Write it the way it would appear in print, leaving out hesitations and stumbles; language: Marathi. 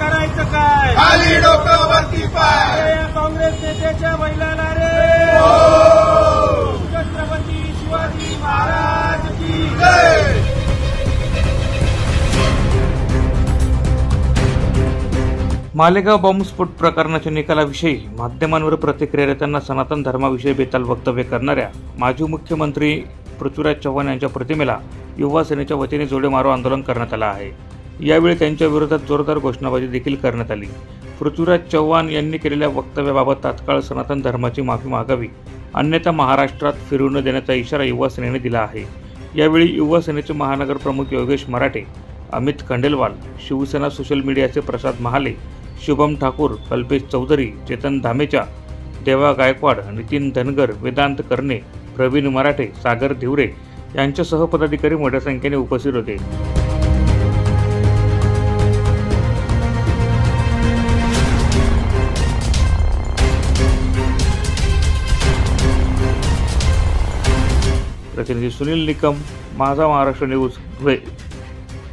करायचं काय? खाली डोकं वरती पाय. या काँग्रेस नेत्याच्या बैलाला रे. छत्रपती शिवाजी महाराज की जय. मालेगाव बॉम्बस्फोट प्रकरणाच्या निकालाविषयी माध्यमांवर प्रतिक्रिया देताना सनातन धर्माविषयी बेताल वक्तव्य करणाऱ्या माजी मुख्यमंत्री पृथ्वीराज चव्हाण यांच्या प्रतिमेला युवा सेनेच्या वतीने जोडे मारो आंदोलन करण्यात आलं आहे। यावेळी त्यांच्या विरोधात जोरदार घोषणाबाजी देखील करण्यात आली। पृथ्वीराज चव्हाण यांनी केलेल्या वक्तव्याबाबत तात्काळ सनातन धर्माची माफी मागावी, अन्यथा महाराष्ट्रात फिरू न देण्याचा इशारा युवा सेनेने दिला आहे। यावेळी युवा सेनेचे महानगर प्रमुख योगेश मराठे, अमित खंडेलवाल, शिवसेना सोशल मीडियाचे प्रसाद महाले, शुभम ठाकूर, कल्पेश चौधरी, चेतन धामेचा, देवा गायकवाड, नितीन धनगर, वेदांत करणे, प्रवीण मराठे, सागर धिवरे यांच्यासह पदाधिकारी मोठ्या संख्येने उपस्थित होते। प्रतिनिधी सुनील निकम, माझा महाराष्ट्र न्यूज, धुळे।